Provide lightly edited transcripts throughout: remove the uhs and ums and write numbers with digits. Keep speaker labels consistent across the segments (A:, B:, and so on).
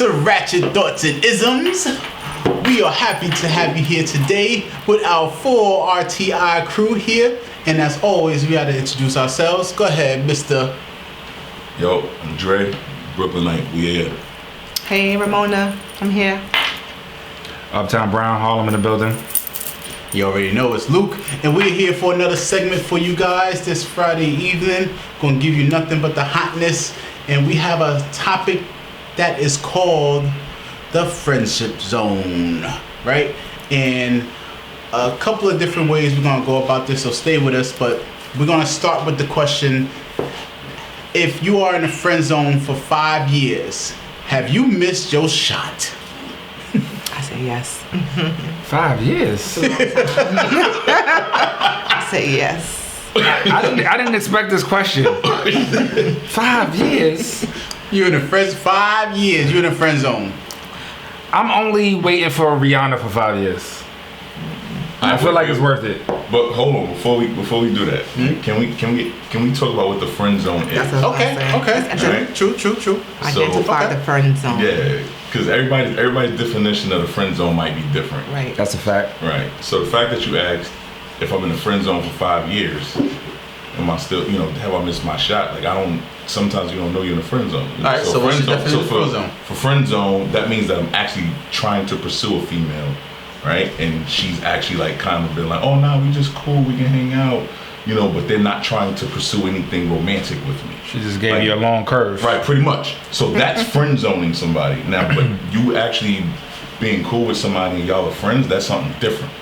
A: to Ratchet Thoughts and Isms. We are happy to have you here today with our full RTI crew here. And as always, we got to introduce ourselves. Go ahead, Mr.
B: Yo, I'm Dre, Brooklynite. We here.
C: Hey, Ramona. I'm here.
D: Uptown Brown, Harlem in the building.
A: You already know it's Luke, and we're here for another segment for you guys this Friday evening. Gonna give you nothing but the hotness, and we have a topic that is called the friendship zone, right? And a couple of different ways we're gonna go about this, so stay with us. But we're gonna start with the question: if you are in a friend zone for 5 years, have you missed your shot?
C: I say yes.
D: 5 years.
C: I say yes.
D: I didn't expect this question. 5 years.
A: You're in a friend 5 years. You're in a friend zone.
D: I'm only waiting for Rihanna for 5 years. I feel like it's worth it.
B: But hold on, before we do that, can we talk about what the friend zone is?
C: That's what
A: Okay.
B: Right.
A: True.
C: Identify the friend zone.
B: Yeah, because everybody's definition of the friend zone might be different.
C: Right.
D: That's a fact.
B: Right. So the fact that you asked if I'm in the friend zone for 5 years, am I still, have I missed my shot? Like sometimes you don't know you're in a friend zone.
A: All right. So what's your definition of friend zone?
B: For friend zone, that means that I'm actually trying to pursue a female, right? And she's actually like kind of been like, oh no, we just cool, we can hang out, but they're not trying to pursue anything romantic with me.
D: She just gave you a long curve.
B: Right, pretty much. So that's friend zoning somebody. Now, but you actually being cool with somebody and y'all are friends, that's something different.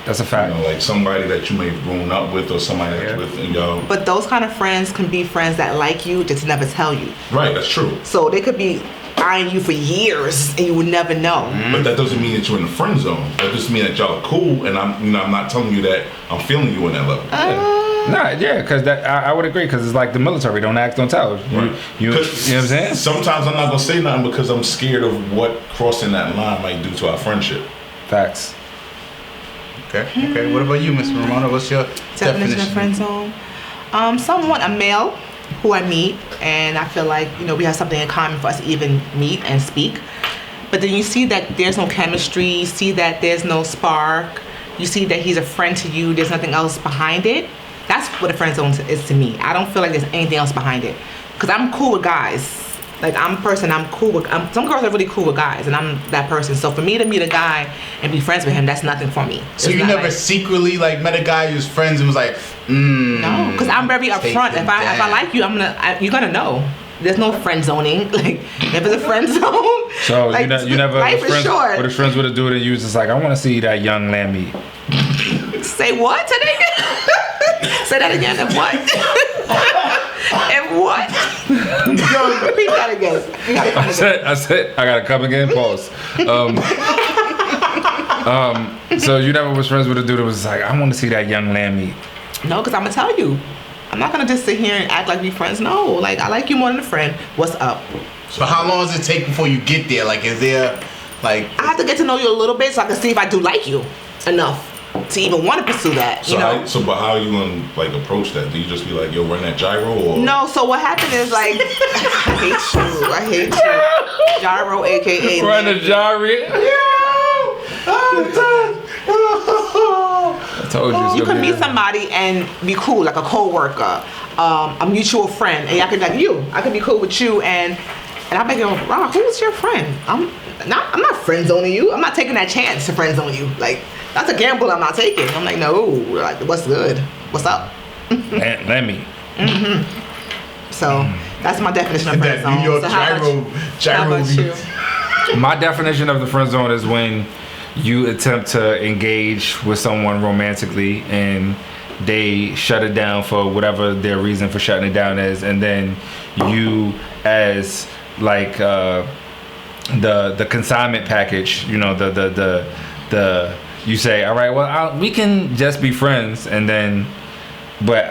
D: That's a fact.
B: Like somebody that you may have grown up with or somebody that you're with and y'all.
C: But those kind of friends can be friends that like you, just never tell you.
B: Right, that's true.
C: So they could be eyeing you for years and you would never know.
B: But that doesn't mean that you're in the friend zone. That just means that y'all are cool, and I'm not telling you that I'm feeling you on that level.
D: Because I would agree, because it's like the military. Don't ask, don't tell. You know what I'm saying?
B: Sometimes I'm not going to say nothing because I'm scared of what crossing that line might do to our friendship.
D: Facts.
A: Okay. What about you, Miss Ramona? What's your definition
C: of friend zone? Someone, a male who I meet, and I feel like we have something in common for us to even meet and speak. But then you see that there's no chemistry. You see that there's no spark. You see that he's a friend to you. There's nothing else behind it. That's what a friend zone is to me. I don't feel like there's anything else behind it. Because I'm cool with guys. Like, I'm cool with... some girls are really cool with guys, and I'm that person. So for me to meet a guy and be friends with him, that's nothing for me.
A: So you never secretly, met a guy who's friends and was like,
C: No, because I'm very upfront. If I like you, you're going to know. There's no friend zoning. Like, if it's a friend zone...
D: So like, you never...
C: Life is short.
D: What if friends with a dude and you was just like, I want to see that young lamb eat.
C: Say what today? Say that again. And what? And what? Repeat that again.
D: I said, I gotta come again. Pause. So you never was friends with a dude that was like, I want to see that young lamb eat.
C: No, because I'm gonna tell you. I'm not gonna just sit here and act like we friends. No, like I like you more than a friend. What's up?
A: So how long does it take before you get there? Like, is there, I
C: have to get to know you a little bit so I can see if I do like you enough to even want to pursue that.
B: But how are you gonna approach that? Do you just be like, yo, run that gyro, or
C: no? So what happened is I hate you, gyro, aka
D: run the gyro.
C: I'm done.
D: I told you.
C: You can meet somebody and be cool, like a co-worker, a mutual friend, and I could be cool with you, and I'm like, wow, who's your friend? I'm not friend zoning you. I'm not taking that chance to friend zone you. Like, that's a gamble I'm not taking. I'm like, no, like, what's good? What's up?
D: Let me.
C: Mm-hmm. So that's my definition of friend zone.
A: New York
C: so
A: gyro.
C: How about you?
D: My definition of the friend zone is when you attempt to engage with someone romantically and they shut it down for whatever their reason for shutting it down is, and then you, as like the consignment package, you say, all right, well, we can just be friends, and then but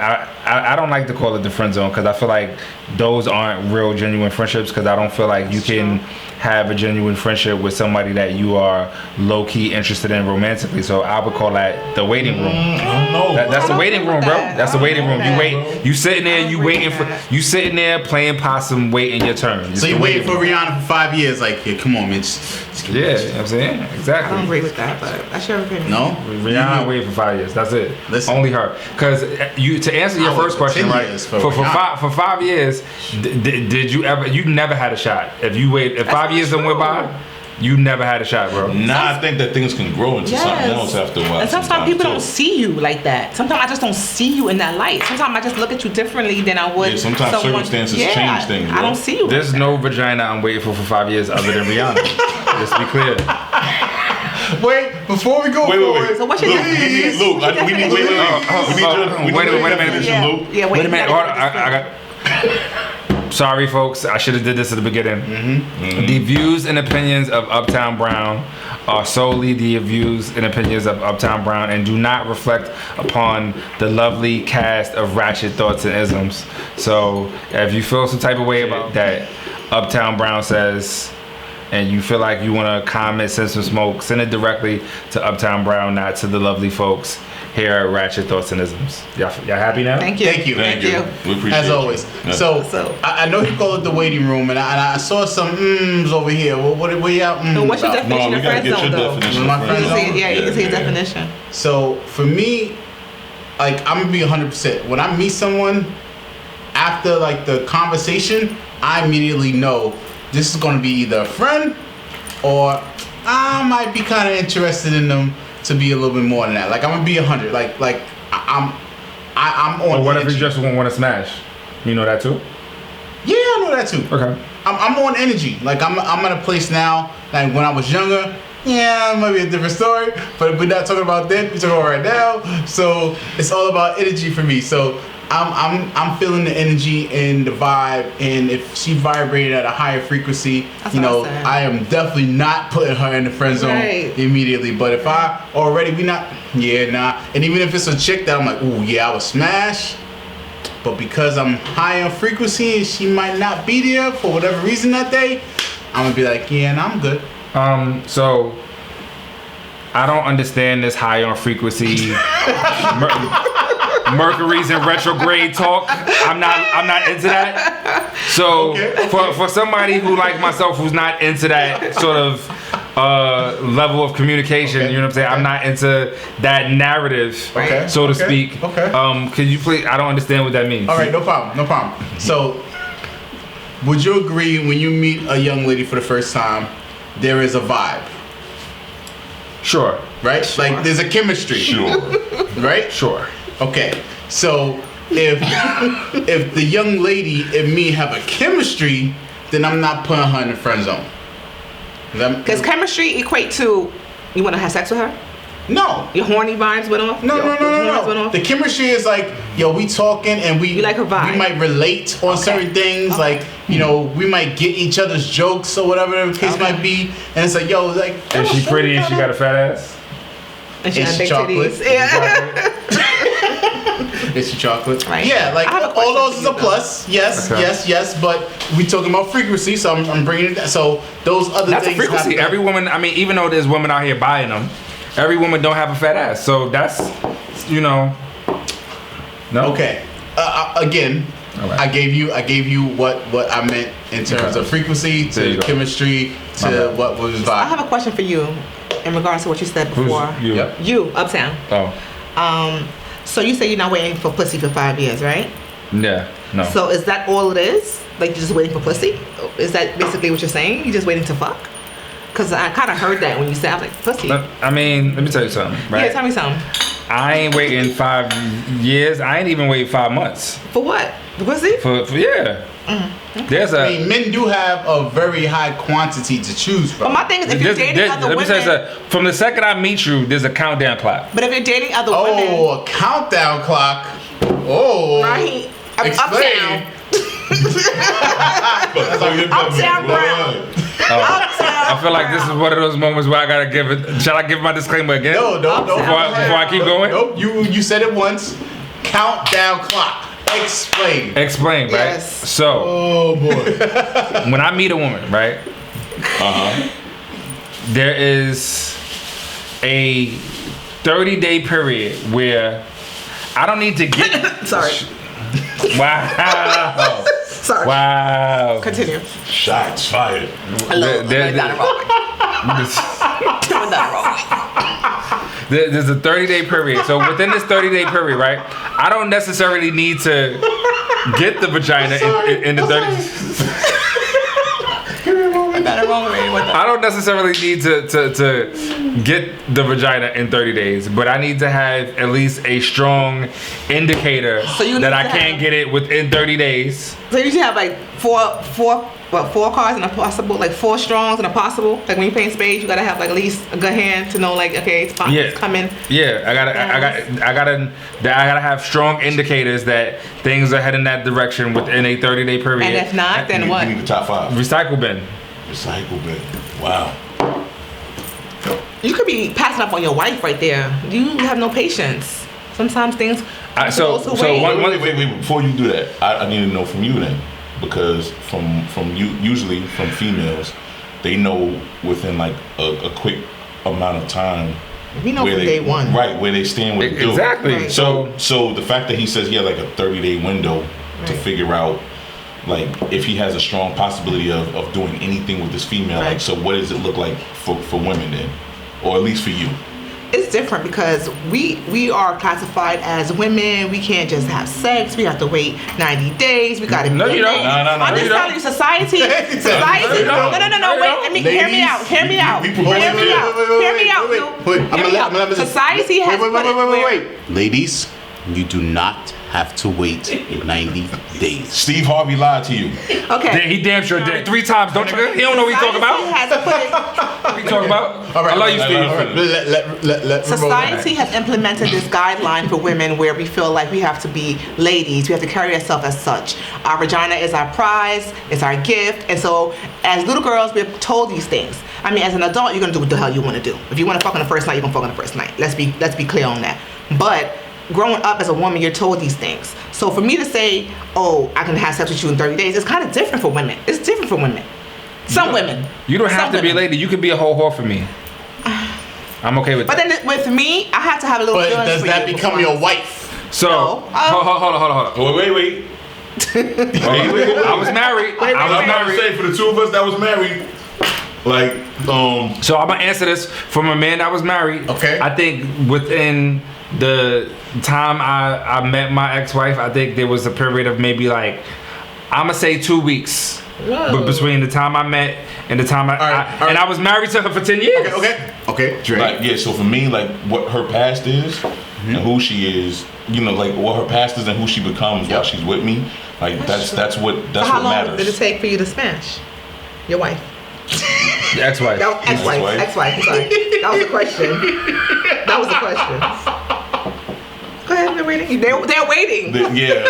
D: I don't like to call it the friend zone because I feel like those aren't real genuine friendships because I don't feel like you can have a genuine friendship with somebody that you are low-key interested in romantically. So I would call that the waiting room.
B: I don't know.
D: That's the waiting room, bro. That's the waiting room. You
C: that.
D: wait. You sitting there. You waiting for. You sitting there playing possum, waiting your turn.
A: So you waiting for Rihanna for 5 years? Like, yeah, come on, man.
D: Yeah, you know what I'm saying?
C: I don't
D: Exactly.
C: agree with that, but that's your opinion.
A: No,
D: Rihanna waited for 5 years. That's it.
A: Listen.
D: Only her. Because you to answer your
A: I
D: first
A: waited for
D: question,
A: 10
D: right?
A: years for
D: For
A: Rihanna.
D: 5 years, did you ever? You never had a shot. If you wait, if
C: That's
D: 5 years
C: not
D: done went
C: true.
D: by, you never had a shot, bro.
B: Nah, I think that things can grow into something else after a while.
C: And sometimes people
B: too.
C: don't see you like that. Sometimes I just don't see you in that light. Sometimes I just look at you differently than I would.
B: Yeah, sometimes circumstances change things,
C: I
B: bro.
C: don't see you.
D: There's
C: like
D: no vagina I'm waiting for 5 years other than Rihanna. Just to be clear.
A: Wait, before we go forward.
C: So what's your
B: Luke,
C: definition?
B: Luke, we need, wait,
D: Wait a minute.
B: definition,
C: Yeah,
B: Luke.
C: yeah,
D: Wait a minute.
C: you
D: Hold
C: gotta
D: on. I got. Sorry, folks. I should have did this at the beginning. The views and opinions of Uptown Brown are solely the views and opinions of Uptown Brown and do not reflect upon the lovely cast of Ratchet Thoughts and Isms. So if you feel some type of way about that Uptown Brown says, and you feel like you want to comment, send some smoke, send it directly to Uptown Brown, not to the lovely folks here at Ratchet Thoughts and Isms. Y'all happy now?
C: Thank you.
A: Thank you.
B: Thank you. We appreciate
A: As
B: you.
A: always.
B: Yeah.
A: So I know you call it the waiting room, and I saw some mms over here. What y'all
C: So what's your
A: about?
C: definition
B: No, we
C: of
B: gotta
C: friend
B: get
C: zone,
B: your
C: though?
B: definition.
A: My
B: of
A: friend
C: You
B: friend
C: can
A: zone?
C: say, yeah, you can say
B: yeah.
C: definition.
A: So for me, like I'm gonna be 100%. When I meet someone, after like the conversation, I immediately know this is gonna be either a friend or I might be kind of interested in them to be a little bit more than that. Like I'm gonna be 100. Like I'm on.
D: Or what if
A: energy.
D: you just want to smash? You know that too?
A: Yeah, I know that too.
D: Okay.
A: I'm on energy. Like I'm at a place now. Like when I was younger, yeah, it might be a different story. But we're not talking about then. We're talking about right now. So it's all about energy for me. So I'm feeling the energy and the vibe. And if she vibrated at a higher frequency,
C: That's
A: you
C: what
A: know,
C: I said.
A: I am definitely not putting her in the friend zone
C: Right.
A: immediately. But if I already nah. And even if it's a chick that I'm like, ooh, yeah, I would smash. But because I'm high on frequency and she might not be there for whatever reason that day, I'm gonna be like, yeah, nah, I'm good.
D: So I don't understand this high on frequency Mercury's in retrograde talk. I'm not into that. So
A: Okay.
D: for somebody who like myself who's not into that sort of level of communication,
A: Okay.
D: you know what I'm saying? I'm not into that narrative,
A: Okay.
D: so to
A: Okay.
D: speak.
A: Okay.
D: Can you please? I don't understand what that means.
A: All right, no problem. So, would you agree when you meet a young lady for the first time, there is a vibe,
D: Sure.
A: right? Like there's a chemistry,
B: Sure.
A: right?
D: Sure.
A: Okay. So if the young lady and me have a chemistry, then I'm not putting her in the friend zone.
C: Because chemistry equate to you want to have sex with her?
A: No.
C: Your horny vibes went off?
A: No.
C: Your hormones went off?
A: The chemistry is like, yo, we talking and we
C: You like her vibe.
A: We might relate on certain things,
C: Okay.
A: like, you know, we might get each other's jokes or whatever the case
C: Okay.
A: might be. And it's like, yo, like,
D: Is she pretty and she got a fat ass?
C: And she
A: It's
C: had big
A: chocolate.
C: titties. Yeah.
A: It's your chocolate.
C: Right.
A: Yeah, like
C: I have a
A: all
C: question
A: those
C: for
A: is
C: you,
A: a plus. Yes,
D: Okay.
A: yes. But we talking about frequency, so I'm bringing it down. So those other
D: That's a
A: things.
D: frequency.
A: have to-
D: Every woman, I mean, even though there's women out here buying them, every woman don't have a fat ass. So that's, you know, no.
A: Okay. Again,
D: All right.
A: I gave you what I meant in terms
D: Okay.
A: of frequency
D: There you
A: to
D: go.
A: chemistry
D: My
A: to
D: bad.
A: what was
C: I
A: vibe.
C: have a question for you in regards to what you said
D: Who's
C: before.
D: you?
A: Yep.
C: You, Uptown.
D: Oh,
C: So you say you're not waiting for pussy for 5 years, right?
D: yeah. No.
C: So is that all it is? Like you're just waiting for pussy? Is that basically what you're saying? You're just waiting to fuck? Because I kind of heard that when you said, I was like, pussy.
D: I mean, let me tell you something, right?
C: Yeah, tell me something.
D: I ain't waiting 5 years. I ain't even waiting 5 months.
C: For what? The pussy?
D: For yeah. There's
A: I
D: a.
A: mean, men do have a very high quantity to choose
C: But
A: from.
C: my thing is, if you're dating other
D: let me tell you
C: women,
D: something. From the second I meet you, there's a countdown clock.
C: but if you're dating other women,
A: Oh, a countdown clock. Oh.
C: right?
A: Explain.
C: Uptown Brown. Uptown
D: I feel like this is one of those moments where I gotta give it. Shall I give my disclaimer again?
A: No.
C: Before
D: I keep going?
A: Nope. You said it once. Countdown clock. Explain.
D: Right?
C: Yes.
D: So,
A: Oh boy.
D: when I meet a woman, right? There is a 30-day period where I don't need to get.
C: Sorry.
D: Wow.
C: Sorry.
D: Wow.
C: Continue.
B: Shots fired.
C: Hello. I went down the wrong way. I went down the wrong way.
D: There's a 30-day period. So within this 30-day period, right? I don't necessarily need to get the vagina in the 30. I don't necessarily need to get the vagina in 30 days, but I need to have at least a strong indicator that I can get it within 30 days.
C: So you should have like four cards and a possible, like 4 strongs and a possible. Like when you playing spades, you gotta have like at least a good hand to know like, okay, it's coming.
D: Yeah, I gotta have strong indicators that things are heading that direction within a 30-day period.
C: And if not, then what?
B: You need the top 5.
D: Recycle bin.
B: Recycle bin. Wow.
C: You could be passing up on your wife right there. You have no patience. Sometimes things.
B: Wait. Before you do that, I need to know from you then, because from you, usually from females, they know within like a quick amount of time.
C: We know from day one.
B: Right, where they stand with the dude.
D: Exactly.
C: Right.
B: So the fact that he says he had like a 30-day window to figure out, like, if he has a strong possibility of doing anything with this female, like, so what does it look like for women then? Or at least for you?
C: It's different because we are classified as women. We can't just have sex. We have to wait 90 days. We gotta.
D: No, you don't.
B: No.
C: I'm just telling you, society. No. Wait, hear me out. Hear me out. Society has.
A: Wait. Ladies, you do not have to wait 90 days.
B: Steve Harvey lied to you.
C: Okay.
D: He damn sure did 3 times. Don't you? He don't know what he's talking about. What are you talking about?
A: All right,
D: I love you, Steve.
A: Let
C: Society has implemented this guideline for women where we feel like we have to be ladies. We have to carry ourselves as such. Our vagina is our prize. It's our gift. And so, as little girls, we're told these things. I mean, as an adult, you're gonna do what the hell you want to do. If you want to fuck on the first night, you're gonna fuck on the first night. Let's be clear on that. But growing up as a woman, you're told these things. So for me to say, oh, I can have sex with you in 30 days, it's kind of different for women. It's different for women. Some women.
D: You don't have to be a lady. You could be a whole whore for me. I'm okay with that.
C: But then with me, I have to have a little feelings
A: does
C: for
A: that
C: you
A: become your wife?
D: So,
C: No.
D: hold on.
B: Wait.
D: I was married.
B: I'm about to say, for the two of us that was married, like,
D: So I'm gonna answer this from a man that was married.
A: Okay.
D: I think within the time I met my ex-wife, I think there was a period of maybe like, I'm gonna say 2 weeks.
C: Whoa.
D: But between the time I met and the time
A: all right.
D: and I was married to her for 10 years.
A: Okay. Drake.
B: like, yeah. So for me, like, what her past is and who she is, you know, like what her past is and who she becomes while she's with me. Like that's what
C: How long
B: matters.
C: did it take for you to smash your wife?
D: The ex-wife.
C: That was ex-wife. I'm sorry. That was the question. Go ahead, they're waiting. They're waiting.
B: Yeah.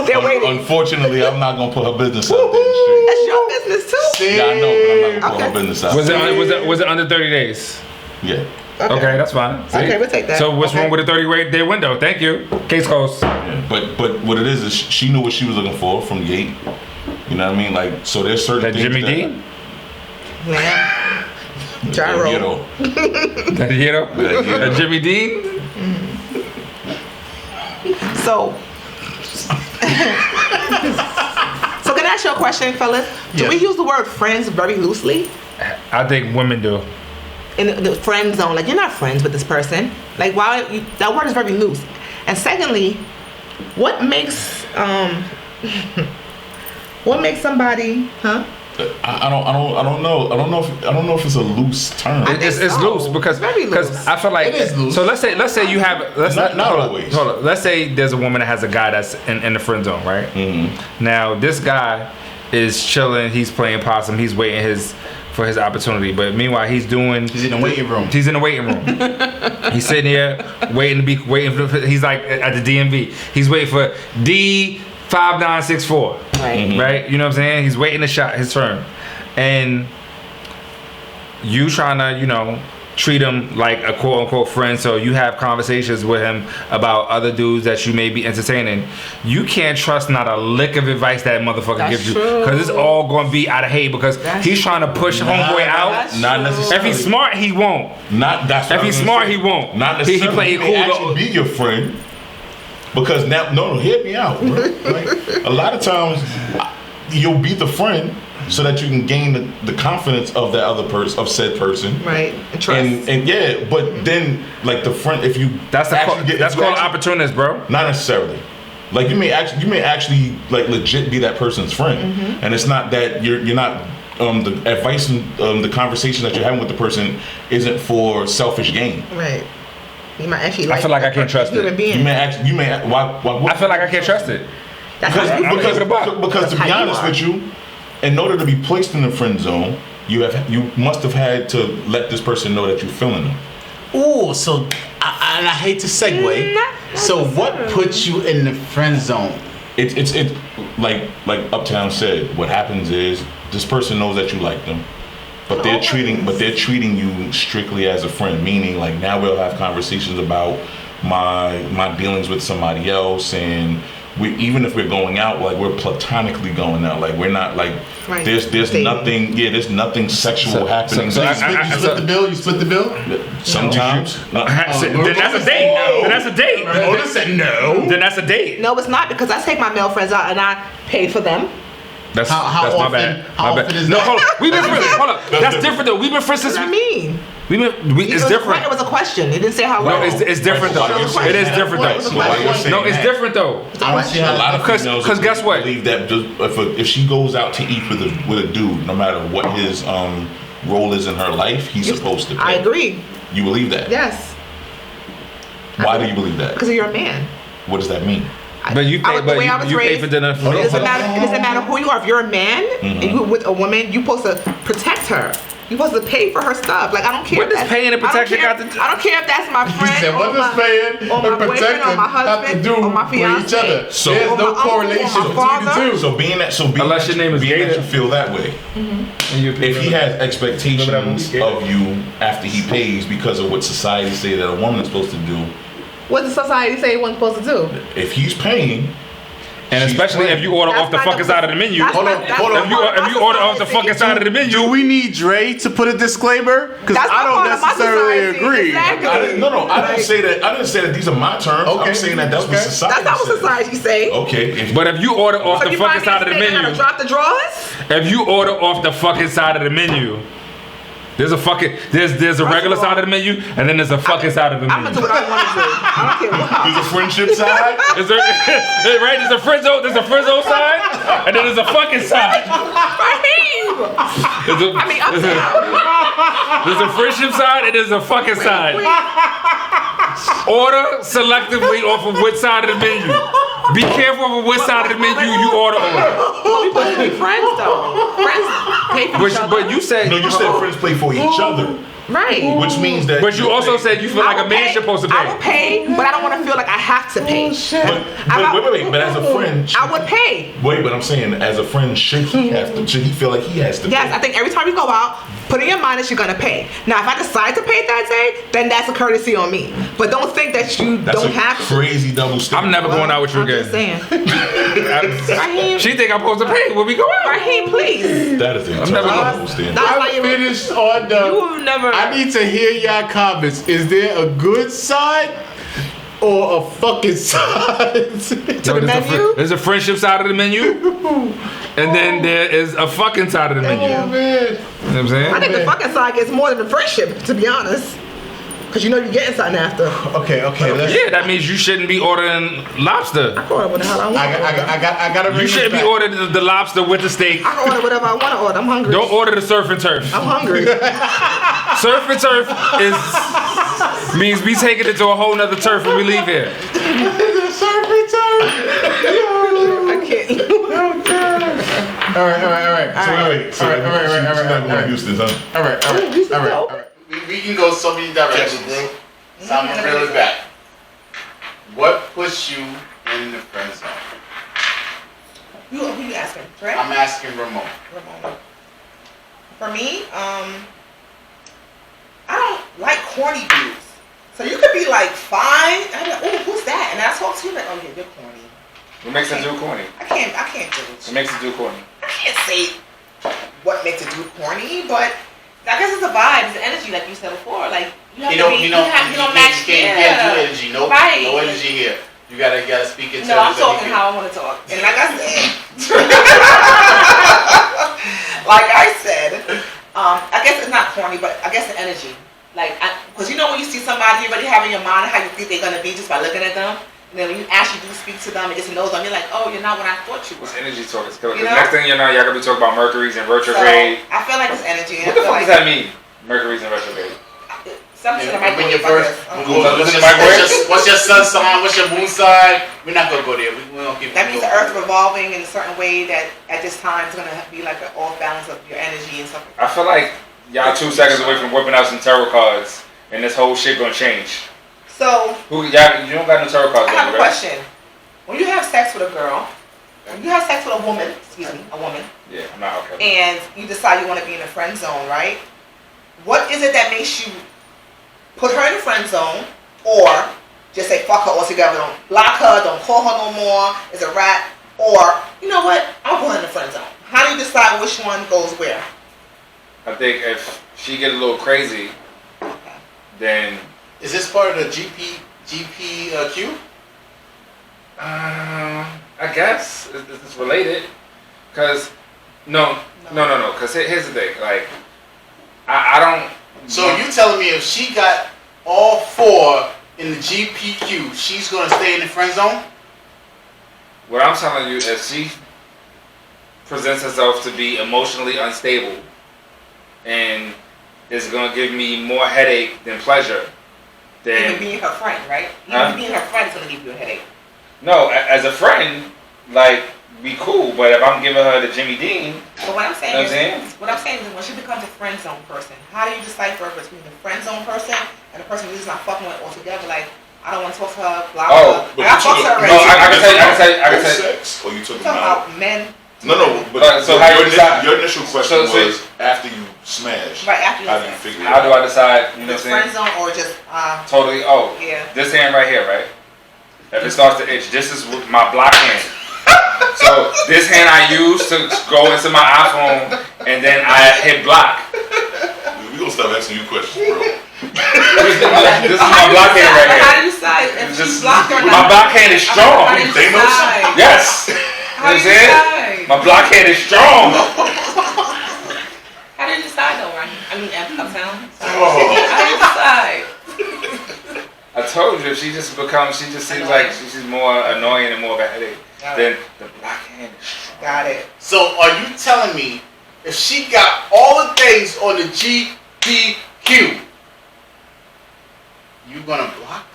C: They're waiting.
B: Unfortunately, I'm not gonna put her business out there in the street.
C: That's your business too.
B: Yeah, I know, but I'm not gonna put her
C: Okay.
B: business out
D: Was
B: there.
D: it under 30 days?
B: Yeah.
D: Okay, that's fine. See?
C: Okay, we'll take that.
D: So what's
C: Okay.
D: wrong with a 30-day window? Thank you. Case closed.
B: Yeah. But what it is she knew what she was looking for from the gate. You know what I mean? Like, so there's certain
D: That
B: things
D: Jimmy
B: that,
D: D?
C: Yeah. Gyro.
B: You know,
D: That That Jimmy D?
C: So can I ask you a question, fellas? Do we use the word friends very loosely?
D: I think women do.
C: In the friend zone, like you're not friends with this person. Like that word is very loose. And secondly, what makes somebody,
B: I don't know if it's a loose term.
D: It's
C: so.
D: loose because
C: Very loose.
D: I feel like
A: It is loose.
D: So let's say you have
B: Not
D: hold on,
B: always.
D: hold on. Let's say there's a woman that has a guy that's in the friend zone, right?
B: Mm-hmm.
D: Now this guy is chilling. He's playing possum. He's waiting for his opportunity. But meanwhile, he's in the waiting room. He's in the waiting room. He's sitting here waiting for. He's like at the DMV. He's waiting for D5964.
C: right?
D: Right? You know what I'm saying? He's waiting to shot his turn. And you trying to, treat him like a quote unquote friend, so you have conversations with him about other dudes that you may be entertaining, you can't trust not a lick of advice that motherfucker gives you, because it's all going to be out of hate, because he's trying to push homeboy out.
B: Not necessarily.
D: If he's smart, he won't. If he's smart, he won't.
B: Not necessarily.
D: He play it cool.
B: Actually be your friend, because now, no, hear me out, bro. Like, a lot of times, you'll be the friend so that you can gain the confidence of that other person, of said person,
C: right? And trust.
B: And yeah, but then like the friend, if you
D: that's called opportunist, bro.
B: Not necessarily. Like you may actually like legit be that person's friend, and it's not that you're not. The advice and the conversation that you're having with the person isn't for selfish gain.
C: Right. You might actually.
D: I feel like I can't trust it.
B: Why?
D: I feel like I can't trust it.
B: Because to be honest with you, in order to be placed in the friend zone, you must have had to let this person know that you're feeling them.
A: Ooh, so and I hate to segue. So what puts you in the friend zone?
B: It's like Uptown said. What happens is this person knows that you like them, but they're treating you strictly as a friend. Meaning, like now we'll have conversations about my dealings with somebody else, and even if we're going out, like we're platonically going out, like we're not like there's nothing. Yeah, there's nothing sexual happening.
A: So you split the bill. You split the bill.
B: Sometimes.
D: Then that's a date. Then that's a date.
A: Oda said no.
D: Then that's a date.
C: No, it's not, because I take my male friends out and I pay for them.
A: That's
D: often,
A: my bad.
D: How often is that? No, hold on. We've been friends. Hold up. That's different though. We've been friends since.
C: What do you mean?
D: It's different.
C: It was a question. It didn't say how long.
D: No, it's different though. It is different though. No, it's different though.
B: A lot of females
D: because guess what?
B: Believe that if she goes out to eat with a dude, no matter what his role is in her life, he's supposed to pay.
C: I agree.
B: You believe that?
C: Yes.
B: Why do you believe that?
C: Because you're a man.
B: What does that mean?
D: But you pay, you pay for dinner.
C: It doesn't matter who you are. If you're a man and you're with a woman, you're supposed to protect her. You're supposed to pay for her stuff. Like, I don't care.
D: What does paying and protection got to do?
C: I don't care if that's my friend.
A: He said, what does paying and protection have to do
C: or my
A: with each other?
B: So
A: there's no correlation between the two.
B: So being that you feel that way, if he has expectations of you after he pays because of what society say that a woman is supposed to do,
C: what does society say one's supposed to do?
B: If he's paying,
D: and especially if you order off the fucking side of the menu. Hold on. If you order off the fucking side of the menu.
A: Do we need Dre to put a disclaimer? Because I don't necessarily agree.
C: Exactly.
B: I didn't say that. I didn't say that these are my terms. Okay. I'm saying that that's what society.
C: That's not what society say.
B: Okay.
D: But if you order off the fucking side of the menu,
C: drop the drawers.
D: If you order off the fucking side of the menu. There's a regular side of the menu, and then there's a fucking side of the menu.
C: I'm gonna do what I want to do. I don't care what.
B: There's a friendship side.
D: Right? There's a friend zone side, and then there's a fucking side. There's a friendship side, and there's a fucking side. Order selectively off of which side of the menu. Be careful of which side of the menu you order on.
C: We supposed to be friends though. Friends pay for each other.
D: But you said
B: friends play for each other.
C: Right.
B: Which means that.
D: But you also said you feel like a man supposed to pay.
C: I will pay, but I don't want to feel like I have to pay.
B: But as a friend,
C: I would pay.
B: Wait, but I'm saying as a friend, should he feel like he has to?
C: Yes, I think every time you go out, put in your mind that you're gonna pay. Now, if I decide to pay that day, then that's a courtesy on me. But don't think that you don't have to.
B: Crazy double standard.
D: I'm never going out with you again.
C: Just saying. Raheem,
D: she think I'm supposed to pay when we go out.
C: Raheem, please.
B: That is a double standard.
A: I'm finished on the.
C: You will never.
A: I need to hear y'all comments. Is there a good side or a fucking side to the menu?
D: There's a friendship side of the menu, and then there is a fucking side of the menu.
A: Oh, man.
D: You know what I'm saying?
C: I think the fucking side gets more than the friendship, to be honest. Because you know you're getting something after.
A: Okay.
D: Yeah, that means you shouldn't be ordering lobster.
C: I can order what the hell I want.
A: I gotta.
D: You shouldn't be ordering the lobster with the steak.
C: I can order whatever I want to order. I'm hungry.
D: Don't order the surf and turf.
C: I'm hungry.
D: Surf and turf means we taking it to a whole nother turf when we leave here.
A: Surf and turf.
C: I can't.
A: All right.
B: So wait. She's not going to Houston, huh?
A: All right. We can go so many directions, bro. So I'm gonna reel it back. What puts you in the friend zone?
C: Who you asking? Right?
A: I'm asking Ramon.
C: For me, I don't like corny dudes. So you could be like fine. I'm like, oh, who's that? And I talk to you like, oh yeah, you're corny.
D: What makes a dude corny?
C: I can't do it.
D: What makes a dude corny?
C: I can't say what makes a dude corny, but I guess it's the vibe, it's the energy, like you said before. Like you have to be, you don't match.
A: You can't do energy. Nope.
C: Right.
A: No energy here. You gotta speak into.
C: No, I'm talking how I want to talk, and like I said, like I said, I guess it's not corny, but I guess the energy, like, because you know when you see somebody, you already have in your mind how you think they're gonna be just by looking at them. And then when you actually do speak to them and get to know them, you're like, oh, you're not what I thought you were.
D: What's energy talk? Because next thing you know, y'all gonna be talking about Mercury's in retrograde.
C: So, I feel like it's energy.
D: What the fuck does that mean? Mercury's in retrograde.
C: Something in the
A: When you
C: microwave.
A: first, what's your sun sign? What's your moon sign? We're not gonna go there. We don't keep.
C: That means the Earth revolving in a certain way that at this time it's gonna be like an off balance of your energy and stuff.
D: I feel like y'all 2 seconds away from whipping out some tarot cards, and this whole shit gonna change.
C: So
D: you don't got no tarot cards.
C: I have a question. When you have sex with a girl, when you have sex with a woman, a woman.
D: Yeah, I'm not okay.
C: And you decide you want to be in the friend zone, right? What is it that makes you put her in the friend zone, or just say fuck her altogether, don't block her, don't call her no more, it's a rat, or you know what, I'm gonna put her in the friend zone. How do you decide which one goes where?
D: I think if she get a little crazy, then
A: is this part of the GPQ?
D: I guess it's related, cause no. Cause here's the thing, like I don't.
A: So you telling me if she got all 4 in the GPQ, she's gonna stay in the friend zone?
D: What I'm telling you, if she presents herself to be emotionally unstable and is gonna give me more headache than pleasure, then
C: even being her friend, right? Even being her friend is gonna give you a headache.
D: No, as a friend, like, be cool, but if I'm giving her the Jimmy Dean,
C: but what I'm saying,
D: you know
C: what I'm saying is when she becomes a friend zone person, how do you decipher between the friend zone person and the person you're just not fucking with altogether? Like, I don't want to talk to her, blah blah.
B: But
C: I fucked her already.
D: No, I can tell you.
B: Sex, or you took them
C: about
B: out?
C: Men.
B: No, but
D: so how
B: your initial question was after you smash.
C: Right, after you
B: how do you figure it
D: How
B: out?
D: do I decide? You know what I'm
C: friend
D: saying?
C: zone or just
D: Totally. Oh,
C: yeah.
D: This hand right here, right? If it starts to itch, this is my block hand. So this hand I use to go into my iPhone, and then I hit block.
B: We gonna stop asking you questions, bro.
D: This is my block hand right here.
C: How do you decide if she's blocked or not?
D: My block hand is strong.
C: How do you decide?
D: Yes.
C: How do you decide?
D: My block hand is strong.
C: How do you decide though, Ryan? I mean, uptown.
B: Oh.
C: How do you decide?
D: I told you, she just seems like she's more annoying and more of a headache than the block hand is strong.
C: Got it.
A: So are you telling me if she got all the things on the GPQ, you gonna block?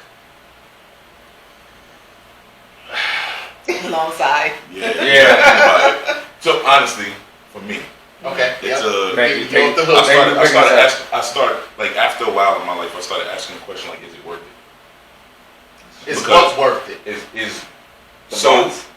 C: Alongside.
B: Yeah. So honestly, for me,
A: okay.
B: it's I started like after a while in my life, I started asking the question like, is it worth it?
A: It's what's worth it.
B: Is so. Buns?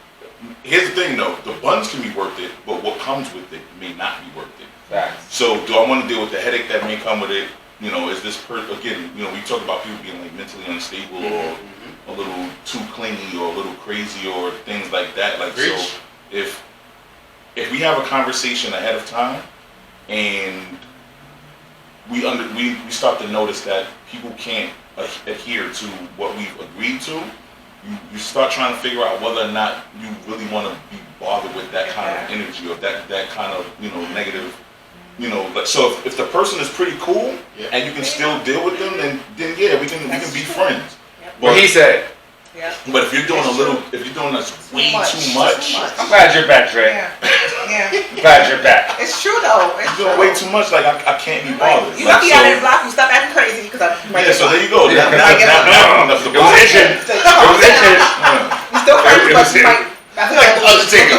B: Here's the thing, though: the buns can be worth it, but what comes with it may not be worth it.
D: Facts.
B: So, do I want to deal with the headache that may come with it? You know, is this again? You know, we talk about people being like mentally unstable or a little too clingy or a little crazy or things like that. Like, so if we have a conversation ahead of time and we start to notice that people can't adhere to what we've agreed to, you start trying to figure out whether or not you really want to be bothered with that kind of energy or that kind of negative. Like, so if the person is pretty cool and you can still deal with them, then yeah, we can be friends.
D: What he said.
C: Yeah.
B: But if you're doing this way too much,
D: I'm glad you're back, Trey.
C: Yeah.
D: I'm glad you're back.
C: It's true though.
B: You're doing way too much. Like I can't be bothered.
C: You lucky I didn't block you. Stop acting crazy because I might get
B: so there you go.
D: It was itching.
C: You still crazy, but you might.
A: Like the Undertaker.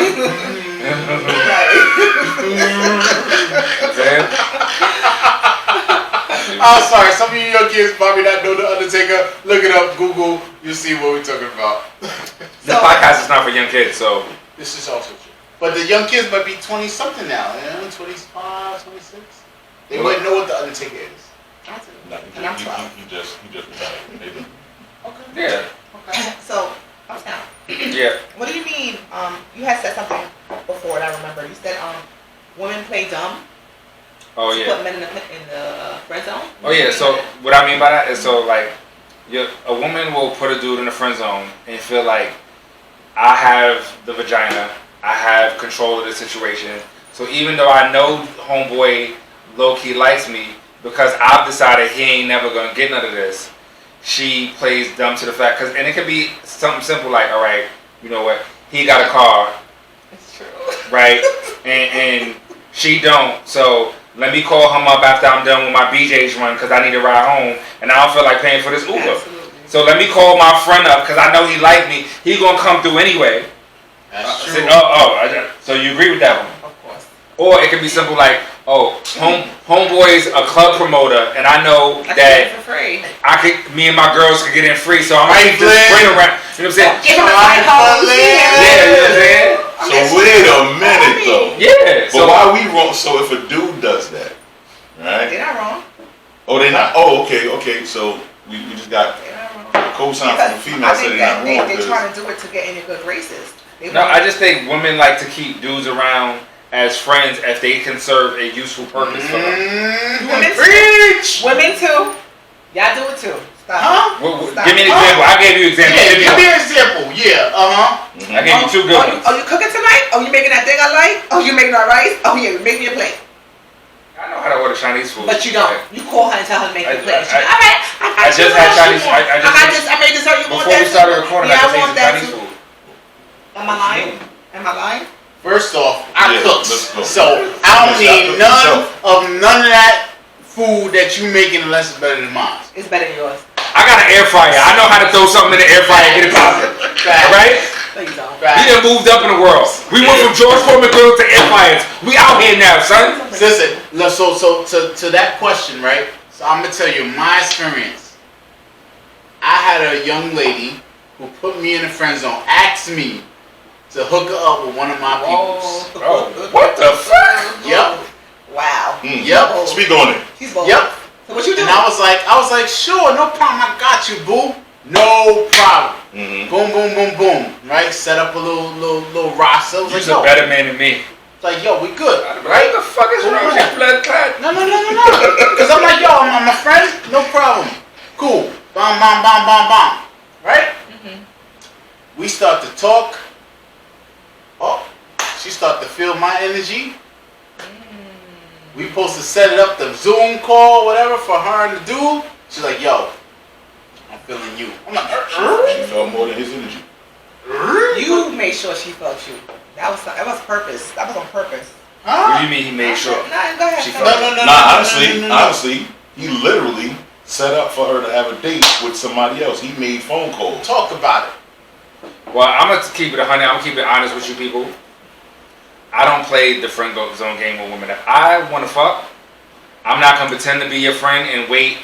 A: I'm sorry, some of you young kids probably not know the Undertaker. Look it up, Google, you'll see what we're talking about.
D: This podcast is not for young kids, so.
A: This is also true. But the young kids might be 20 something now, 25, 26. They wouldn't know what the Undertaker is.
C: I do.
B: No,
C: And I'm 12.
B: he just retired. Maybe.
C: Okay.
D: Yeah.
C: Okay. So, uptown.
D: Yeah.
C: What do you mean? You had said something before that I remember. You said women play dumb.
D: Oh
C: to
D: yeah.
C: Put men in the friend zone.
D: Oh yeah. So what I mean by that is so like, a woman will put a dude in the friend zone and feel like I have the vagina, I have control of the situation. So even though I know homeboy low key likes me, because I've decided he ain't never gonna get none of this, she plays dumb to the fact. And it could be something simple like, all right, you know what? He got a car,
C: It's true.
D: right? And she don't. So let me call him up after I'm done with my BJ's run because I need to ride home and I don't feel like paying for this Uber.
C: Absolutely.
D: So let me call my friend up because I know he like me. He gonna come through anyway.
A: That's true.
D: So you agree with that one?
C: Of course.
D: Or it can be simple like, homeboy's a club promoter, and I know
C: I
D: that
C: for free.
D: me and my girls could get in free, so I'm
A: Right,
D: gonna keep this
A: Flynn?
D: ring around. You know what I'm saying?
C: Give him a fight home.
A: Flynn.
D: Yeah, you know what I'm saying?
B: So wait a minute though.
D: Yeah.
B: But why we wrong? So if a dude does that, right?
C: They're not wrong.
B: Oh, they not. Oh, okay. So we just got
C: They're not wrong.
B: co-sign from the female
C: I
B: said
C: think
B: they're not
C: that
B: wrong.
C: they're
B: 'Cause
C: trying to do it to get in your good graces.
D: No, I just think women like to keep dudes around as friends if they can serve a useful purpose for them.
C: Women too.
A: Preach.
C: Women too. Y'all do it too. Stop.
A: Huh?
C: Stop.
D: Give me an example. I gave you an example.
A: Yeah,
D: Give me
A: give me
D: one.
A: an example. Yeah.
D: I gave you two good ones.
C: Oh, you cooking tonight? Oh, you making that thing I like? Oh, you making our rice? Oh, yeah, make me a plate.
D: I know how to order Chinese food.
C: But you don't. You call her and tell her to make you a plate.
D: I-
C: All right.
D: I just had Chinese.
C: I made dessert. You want
D: Before
C: that
D: we started
C: too?
D: recording,
C: Yeah,
D: I
C: I
D: just
C: want
D: ate
C: that
D: Chinese
C: too.
D: food.
C: Am I lying? Am I lying?
A: First off, I
B: Yeah,
A: cooks,
B: let's go.
A: so I don't
B: Yes, I
A: need
B: cook
A: none of that food that you making unless it's better than mine.
C: It's better than yours.
D: I got an air fryer. I know how to throw something in the air fryer and get it popping. Right?
C: No, you don't.
D: We done moved up in the world. We went from George Foreman grills to air fryers. We out here now, son.
A: Listen, so to that question, right? So I'm gonna tell you my experience. I had a young lady who put me in the friend zone, asked me to hook her up with one of my peoples.
D: Oh, what the fuck?
A: Yep.
C: Wow.
A: Yep.
B: Speak on it.
C: She's bold.
A: Yep.
C: So what you doing?
A: And I was like, sure, no problem. I got you, boo. No problem.
B: Mm-hmm.
A: Boom, boom, boom, boom. Right? Set up a little roster. I was
D: You're
A: like,
D: a better man than me.
A: like, yo, we good,
D: What
A: right?
D: the fuck is wrong with your blood clot?
A: No. Because I'm like, yo, I'm a friend. No problem. Cool. Bam, bam, bam, bam, bam. Right?
C: Mm-hmm.
A: We start to talk. Oh, she start to feel my energy. We supposed to set it up, the Zoom call, whatever, for her and the dude. She's like, yo, I'm feeling you. I'm like,
B: She felt more than his energy.
C: You made sure she felt you. That was purpose. That was on purpose.
D: What
A: huh?
D: do you mean he made sure?
C: No, go ahead.
D: She
C: go
D: felt
C: ahead.
A: No.
B: Honestly, he literally set up for her to have a date with somebody else. He made phone calls.
A: Talk about it.
D: Well, I'm gonna keep it 100. I'm gonna keep it honest with you people. I don't play the friend zone game with women. If I want to fuck, I'm not gonna pretend to be your friend and wait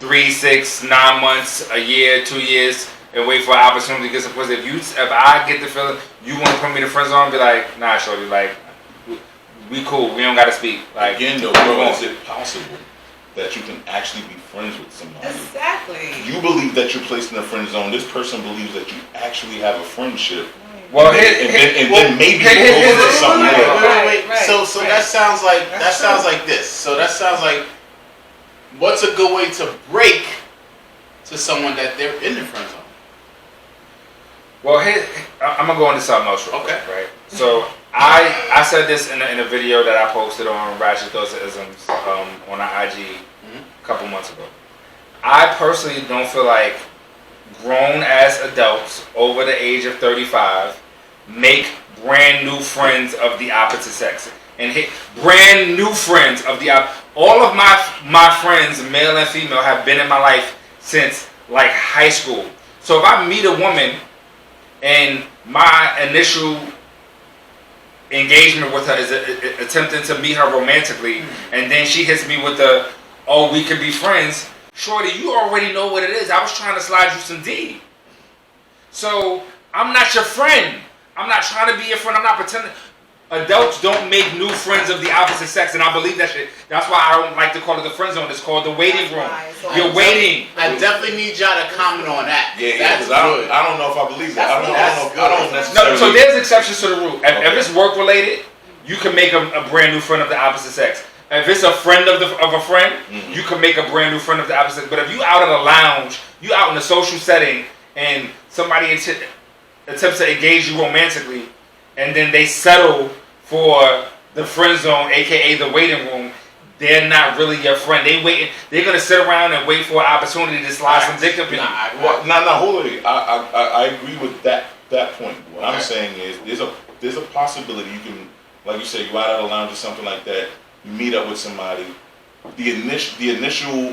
D: 3, 6, 9 months, a year, 2 years, and wait for an opportunity to get some pussy. If I get the feeling you want to put me in the friend zone, be like, nah, shorty, like, we cool. We don't gotta speak. Like,
B: Again, though, bro, is it possible that you can actually be friends with somebody?
C: Exactly.
B: You believe that you're placed in a friend zone. This person believes that you actually have a friendship.
D: well,
B: then maybe
D: here-
B: you go
D: here's
B: for
D: the-
B: something else.
A: Wait.
C: Right,
A: So
C: right.
A: that sounds like
C: That's true.
A: this. So that sounds like what's a good way to break to someone that they're in the friend zone?
D: Well, I'm gonna go into something else real quick, right? So I said this in a video that I posted on Ratchet Thoughts and Isms on our IG a couple months ago. I personally don't feel like grown ass adults over the age of 35 make brand new friends of the opposite sex and hit brand new friends of the all of my friends, male and female, have been in my life since like high school. So if I meet a woman and my initial engagement with her is attempting to meet her romantically, and then she hits me with the, oh, we could be friends. Shorty, you already know what it is. I was trying to slide you some D. So I'm not your friend. I'm not trying to be your friend. I'm not pretending. Adults don't make new friends of the opposite sex, and I believe that shit. That's why I don't like to call it the friend zone. It's called the waiting room. You're waiting.
A: I definitely need y'all to comment on that.
B: Yeah,
A: that's
B: because I don't know if I believe that. I don't necessarily.
D: No, so there's exceptions to the rule. If it's work related, you can make a brand new friend of the opposite sex. If it's a friend of a friend, you can make a brand new friend of the opposite. But if you out at a lounge, you out in a social setting, and somebody attempts to engage you romantically, and then they settle for the friend zone, aka the waiting room, they're not really your friend. They're gonna sit around and wait for an opportunity to slide some dick up in you.
B: Hold on. I agree with that point. What I'm saying is there's a possibility you can, like you said, you out at a lounge or something like that. You meet up with somebody. The initial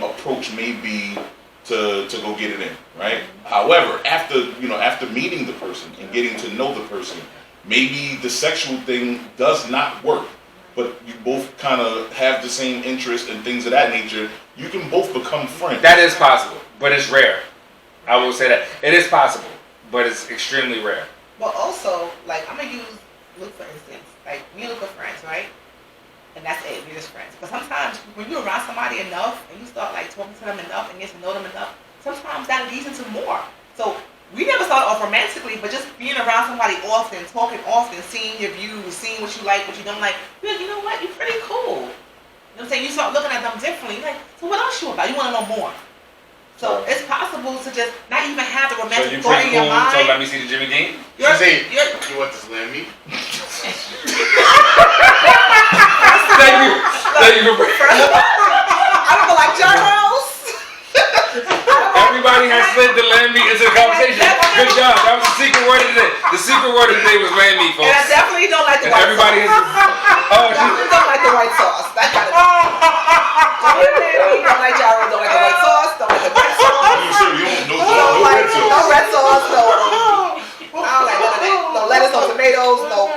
B: approach may be to go get it in, right? However, after meeting the person and getting to know the person, maybe the sexual thing does not work, but you both kind of have the same interest and things of that nature. You can both become friends.
D: That is possible, but it's rare. I will say that it is possible, but it's extremely rare.
C: Well, also, like I'm gonna use Luke for instance. Like me and Luke are friends, right? And that's it. We're just friends. But sometimes when you're around somebody enough and you start like talking to them enough and get to know them enough, sometimes that leads into more. So we never started off romantically, but just being around somebody often, talking often, seeing your views, seeing what you like, what you don't like. You're like, you know what? You're pretty cool. You know what I'm saying? You start looking at them differently. You're like, so what else you about? You want to know more. So it's possible to just not even have the romantic thought in your mind.
D: So let me see the Jimmy Dean.
A: You want to slam me?
D: Thank you.
C: I don't like gyros.
D: Everybody has slid the land meat into the conversation. Good job. That was the secret word of the day. The secret word of the day was land meat, folks.
C: And I definitely don't like the white
D: everybody
C: sauce.
D: Definitely
C: don't like the white sauce. That got it. Don't like gyros. Don't like the white sauce. Don't like the red sauce. No red sauce. No. I don't like none of that. No lettuce. No tomatoes. No.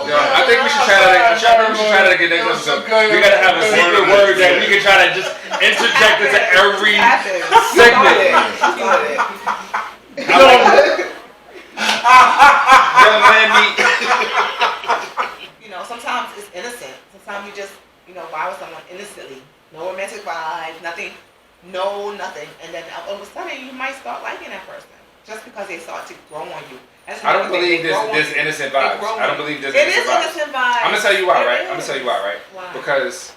D: I think we should try that. Again next episode. We gotta have a secret word that we can try to just interject into every segment.
C: Sometimes it's innocent. Sometimes you just, vibe with someone innocently. No romantic vibes, nothing, nothing. And then all of a sudden you might start liking that person just because they start to grow on you.
D: I don't believe this innocent vibes. I don't believe this
C: innocent vibes.
D: I'm gonna tell you why, right?
C: Why?
D: Because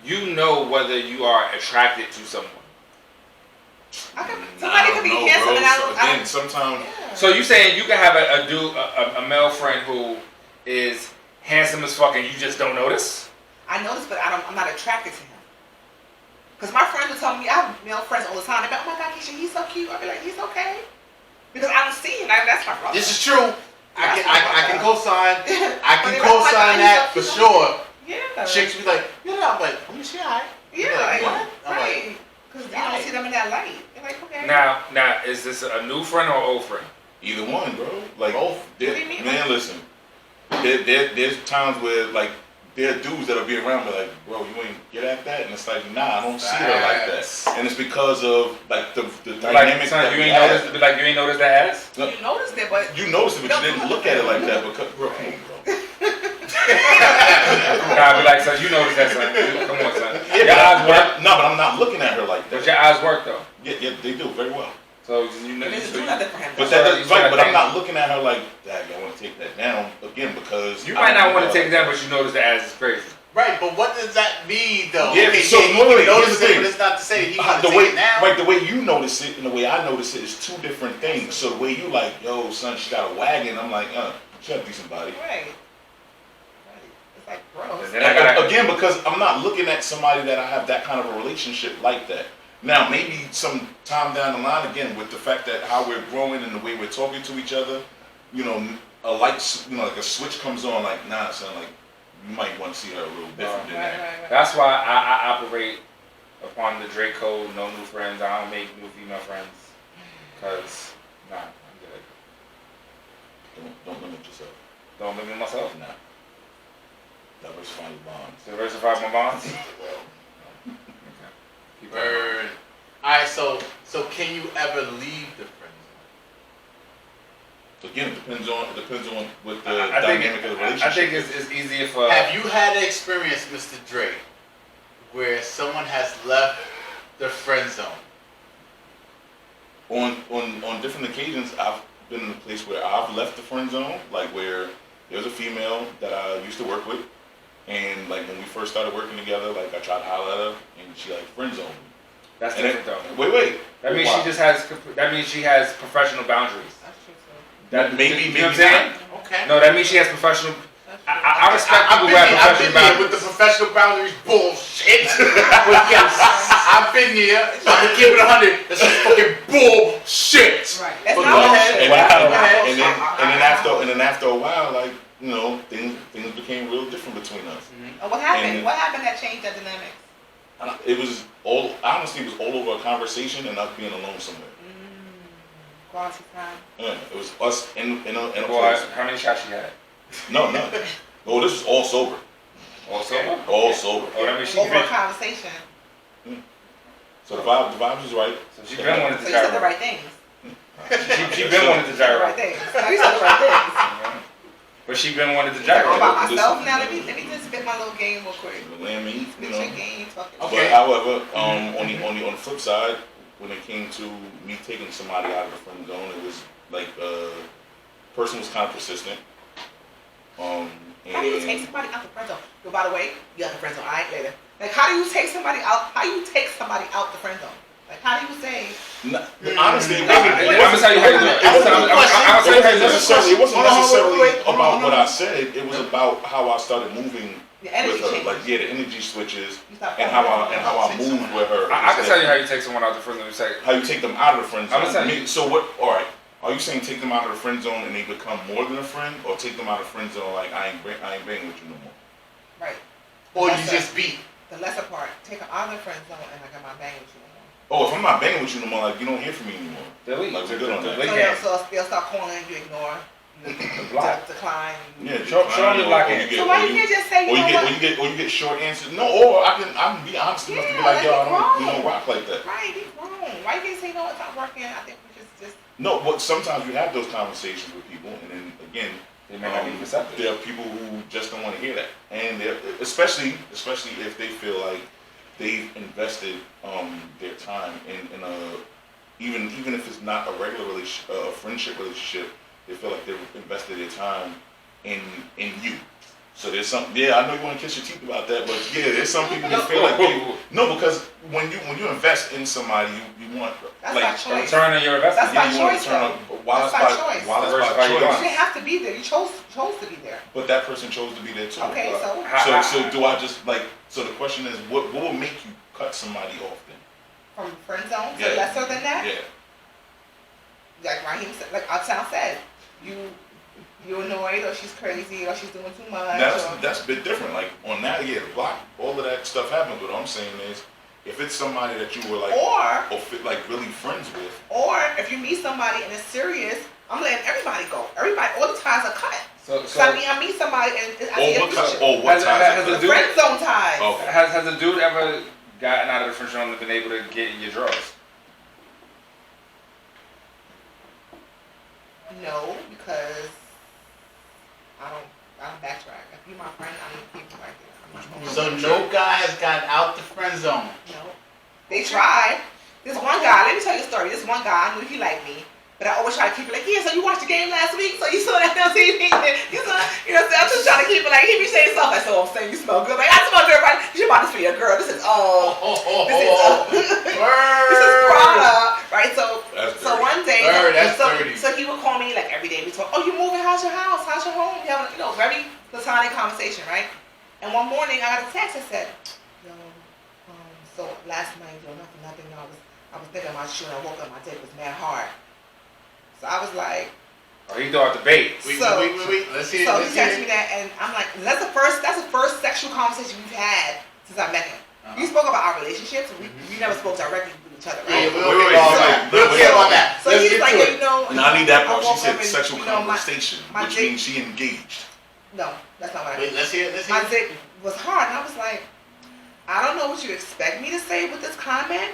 D: you know whether you are attracted to someone.
C: Somebody could be handsome and I don't.
B: Sometimes.
C: Yeah.
D: So you saying you can have a male friend who is handsome as fuck and you just don't notice?
C: I notice, but I'm not attracted to him. Because my friends will tell me, I have male friends all the time. They're like, oh my God, Keisha, he's so cute. I'll be like, he's okay. Because I don't see him. That's my brother.
A: This is true. I can co-sign. I can co-sign that for sure.
C: Yeah.
A: Chicks be like, I'm like, let me see, alright.
C: Yeah,
A: like,
C: what?
A: I'm
C: Right. Because I don't see them in that light. They're like, okay.
D: Now, is this a new friend or old friend?
B: Either one, bro. Like,
C: What do you mean?
B: man, listen. There's times where like there are dudes that'll be around me like, bro, you ain't get at that, and it's like, nah, I don't see her like that, and it's because of like the dynamic that
D: you ain't noticed that ass.
C: You noticed it, but
B: you noticed it, but you didn't look at it like that because, bro, come on, bro.
D: Nah, be like, son, you noticed that, son. Come on, son.
B: Yeah,
D: your eyes work.
B: No, but I'm not looking at her like that.
D: But your eyes work though.
B: Yeah, they do very well.
D: So you know,
C: do nothing for him.
B: But that doesn't, right, but I'm not looking at her like, Dad, I want to take that down again because
D: you might not want to take it down, but you notice the ass is crazy.
A: Right, but what does that mean though?
B: Yeah,
A: okay,
B: so
A: he can notice
B: here's the
A: it, but it's not to say that he want to
B: the
A: take
B: way,
A: it down.
B: right, the way you notice it and the way I notice it is two different things. So the way you like, yo, son, she got a wagon. I'm like, she got a decent body.
C: Right. It's like gross.
B: Again, because I'm not looking at somebody that I have that kind of a relationship like that. Now, maybe some time down the line, again, with the fact that how we're growing and the way we're talking to each other, a light, like a switch comes on, like, nah, son, like, you might want to see her a little different than that.
C: Right.
D: That's why I operate upon the Drake code, no new friends. I don't make new female friends. Because, nah, I'm good.
B: Don't limit yourself.
D: Don't limit myself?
B: Nah. Diversify your bonds.
D: Diversify my bonds?
A: Bird. Alright, so can you ever leave the friend zone?
B: Again, it depends on what the
D: I think
B: dynamic of the relationship.
D: I think it's easier for.
A: Have you had an experience, Mr. Dre, where someone has left the friend zone?
B: On different occasions, I've been in a place where I've left the friend zone, like where there was a female that I used to work with, and like when we first started working together, like I tried to holler at her, and she like friend zoned me.
D: That's
B: And
D: different
B: then,
D: though.
B: wait.
D: That means
B: Why?
D: she just has. That means she has professional boundaries.
C: That's true too.
B: That maybe
D: you know what I'm saying?
A: Okay.
D: No, that means she has professional. I respect people who have
A: I've been
D: professional
A: here
D: boundaries.
A: with the professional boundaries bullshit. But yes, I've been here. I'm gonna keep it 100. This is fucking bullshit.
C: Right. That's
A: But
C: not
A: go
C: bullshit.
A: ahead.
B: And then after a while, like things became real different between us.
C: Oh, what happened?
B: And-
C: What happened that changed that dynamic?
B: It was all honestly, it was all over a conversation and us being alone somewhere.
C: Quality time.
B: Yeah, it was us in a
D: Boy,
B: place.
D: how many shots she had?
B: No. Oh, this was all sober.
D: All sober?
B: All sober.
D: Oh, that means she
C: Over a
D: been.
C: conversation.
B: So the vibes was right.
D: So she been wanted
C: So
D: to
C: you said the
D: gyrate.
C: right things.
D: She been wanted to
C: You said the right
D: gyrate.
C: things. No, you said the right things.
D: But she been wanted to
C: I'm
D: gyrate.
C: about myself now. Let me just spit my little game real quick.
B: The lamb meat,
C: Spit your game. Talk your
A: Okay.
B: But however, on the flip side, when it came to me taking somebody out of the friend zone, it was like person was kind of persistent.
C: How do you take somebody out the friend zone? Yo, by the way, you out the friend zone. All right, later. Like, how do you take somebody out? How do you take somebody out the friend zone? Like, how do you say?
B: Honestly, it
D: I'm gonna tell you how you do it. I'm gonna tell you how you do it.
B: It wasn't necessarily
A: Hold on,
B: about what I said. It was about how I started moving
C: The energy
B: with her.
C: changes.
B: Like, the energy switches
C: You stop
B: and how I moved with her.
D: I can tell you how you take someone out the friend zone. Say,
B: How you take them out of the friend
D: I'm
B: zone.
D: gonna tell you.
B: So what? All right. Are you saying take them out of the friend zone and they become more than a friend, or take them out of the friend zone like I ain't banging with you no more?
C: Right.
A: Or you just beat.
C: The lesser part. Take them out of the friend zone and I got my bang with you.
B: Oh, if I'm not banging with you no more, like you don't hear from me anymore.
D: delete.
B: Like we're good on that.
D: Delete.
C: So they'll start calling you, ignore,
D: Block.
C: decline.
B: Yeah,
D: Show them the block hand.
C: So why you can't just say, you know what?
B: Or you get short answers. No, or I can be honest enough to be like, yo, I don't rock like that.
C: Right, he's wrong. Why you can't say, no, it's not working? I think we just.
B: No, but sometimes you have those conversations with people, and then again,
D: They may not be receptive.
B: there are people who just don't want to hear that, and they're, especially if they feel like they've invested their time in a even if it's not a regular relationship, a friendship relationship, they feel like they've invested their time in you. So there's some, I know you want to kiss your teeth about that, but yeah, there's some people that feel like because when you invest in somebody, you want
C: That's
B: like
C: not choice.
D: Return on your investment.
C: That's by
B: you want
C: choice,
B: to turn
C: though.
B: on while
C: That's
B: it's
C: by
B: by
C: choice.
B: while it's
D: Versus
B: by
D: how you
B: choice.
D: doing.
C: You didn't have to be there. You chose to be there.
B: But that person chose to be there too.
C: Okay, so
B: So do I just like? So the question is, what will make you cut somebody off then?
C: from friend zone to
B: Yeah.
C: lesser than that,
B: Yeah.
C: like Raheem said, like Uptown said, you annoyed or she's crazy or she's doing too much.
B: That's a bit different. Like on that, yeah, the block, all of that stuff happens. But what I'm saying is, if it's somebody that you were like, like really friends with,
C: or if you meet somebody and it's serious, I'm letting everybody go. Everybody, all the ties are cut.
D: So
C: I meet somebody and I see a future.
B: what
D: Has-
B: ties?
D: has
B: are
D: a
B: cut?
D: dude-
C: Friend zone ties.
B: Okay.
D: has a dude ever gotten out of the friend zone and been able to get in your drawers?
C: No, because I don't backtrack. If you're my friend, I need to keep you right there. I'm not gonna
A: So no guy has gotten out the friend zone.
C: No. They tried. This one guy, let me tell you a story. This one guy, I knew he liked me, but I always try to keep it like, yeah, so you watched the game last week, so you saw that on TV. You saw, I'm just trying to keep it like, he be saying stuff like, so I'm saying you smell good. Like, I smell good, right? You should buy this for your girl. This is, this is Prada, right? So one day, so he would call me like every day. We talk, oh, you moving? How's your house? How's your home? You having, very platonic conversation, right? And one morning I got a text that said, yo, so last night, nothing. I was thinking about you and I woke up, my day was mad hard. So I was like,
D: Oh, he threw out the bait.
A: Wait. Let's see.
C: so he texted me that, and I'm like, that's the first sexual conversation we've had since I met him. We spoke about our relationships, and we never spoke directly with each other, right?
A: We'll care about that.
C: So he's like,
B: And I need that part. She
C: woke
B: said
C: up and,
B: sexual
C: my
B: conversation, which
C: dick-
B: means she engaged.
C: No, that's not what I
A: Wait,
C: mean.
A: let's hear.
C: My dick was hard, and I was like, I don't know what you expect me to say with this comment,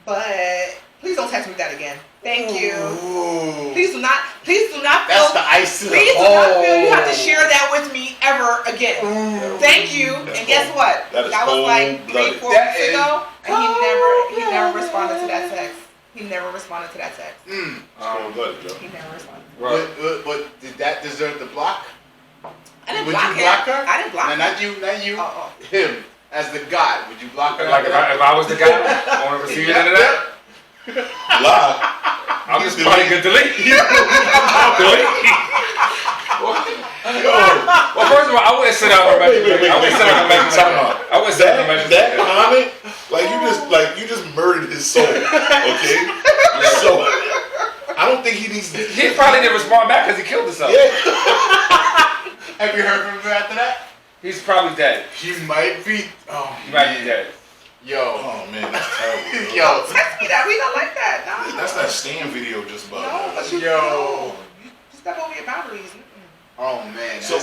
C: but please don't text me that again. Thank you.
A: Ooh.
C: Please do not Please do not feel.
A: That's the ice in the
C: Please do not feel you have to
A: hole.
C: share that with me ever again. Thank you.
B: That's
C: And guess
B: cold.
C: what?
B: That is
C: was like 3-4
B: cold-blooded.
C: weeks ago, and he never responded to that text. He never responded to that text.
B: Cold-blooded, Joe.
C: He never responded.
A: But did that deserve the block?
C: I didn't
A: Would
C: block
A: you
C: him.
A: block her?
C: I didn't block
A: No,
C: him.
A: not you.
C: Oh.
A: Him as the god. Would you block her?
D: Like if I was the guy on the receiving end of that,
B: Block.
D: I'm just probably good delete. Delete. Well, first of all, I wouldn't sit down and message. I wouldn't sit down and message. I wouldn't sit down and message.
B: That comment, you just murdered his soul. Okay, so I don't think he needs.
D: He probably didn't respond back because he killed himself.
B: Yeah.
A: Have you heard from him after that?
D: He's probably dead.
A: He might be. Oh,
D: He might be dead.
A: Yo.
B: Oh man, that's terrible.
A: Yo.
C: Text me that. We don't like that. No.
B: That's that Stan video just about.
C: No, but you step over your boundaries.
A: Oh man.
B: So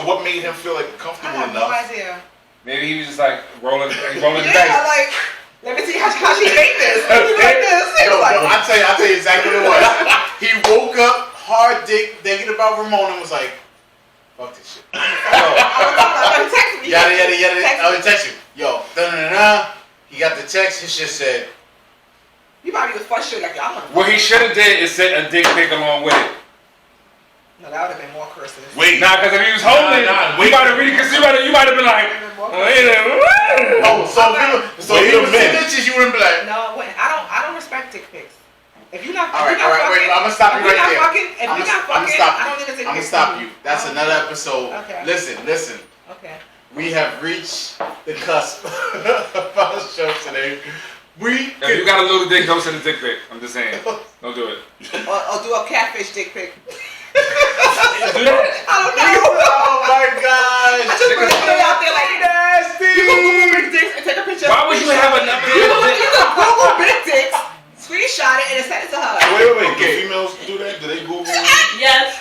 B: what made him feel like comfortable
C: I have no
B: enough?
C: idea.
D: Maybe he was just like rolling the dice.
C: Yeah, like, let me see how she ate this. Let me like this. He
A: Yo,
C: was like,
A: I'll tell you exactly what it was. He woke up hard thinking about Ramona and was like, fuck this shit.
C: text me.
A: Yada.
C: Text
A: I
C: me.
A: would text you. Yo, da. He got the text. His shit said,
C: You probably was frustrated like, y'all want to.
D: What he should have did is sent a dick pic along with it.
C: No, that would have been more curses.
B: Wait.
D: Nah, because if he was holding it,
B: Nah,
D: you might have really, because you might have been like,
A: oh, so if you were snitches, you wouldn't be like,
C: No, wait, I don't respect dick pics. If you're not,
A: all right, wait, I'm gonna stop you right there.
C: If you're not fucking, I don't need to take
A: I'm gonna
C: pics
A: stop
C: from
A: you. That's another episode.
C: Okay.
A: Listen.
C: Okay.
A: We have reached the cusp of our show today.
D: If you got a little dick, don't send a dick pic. I'm just saying. Don't do it.
C: Or do a catfish dick pic.
D: Do that?
C: I don't know.
A: Oh my gosh!
C: I just put it out there like
A: nasty.
C: You can Google big dicks and take a picture.
D: Why would you have enough
C: You can Google big dicks, screenshot it, and then send it to her.
B: Wait.
A: Okay.
B: Do females do that? Do they Google?
E: Yes.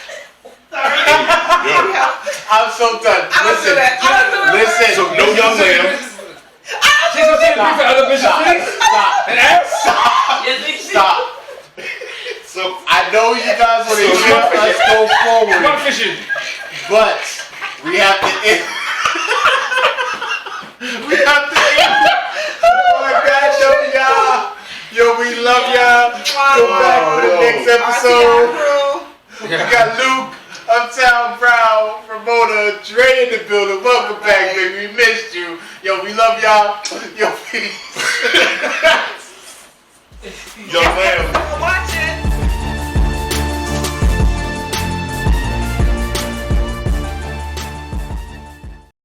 C: Sorry.
B: Yo.
A: I'm so done.
C: I don't do that. I don't do it.
A: Listen.
B: So no young lady.
D: She's gonna take a picture of other bitches, please.
A: Stop.
D: And ask.
A: Stop. So I know you guys want to hear us go
D: Come on,
A: forward,
D: fishing.
A: but we have to end. We have to end. Oh my God, y'all. Yo, we love y'all. Come back for the next episode. We got Luke, Uptown Proud, Ramona, Dre in the building. Welcome back, baby. We missed you. Yo, we love y'all. Yo, peace.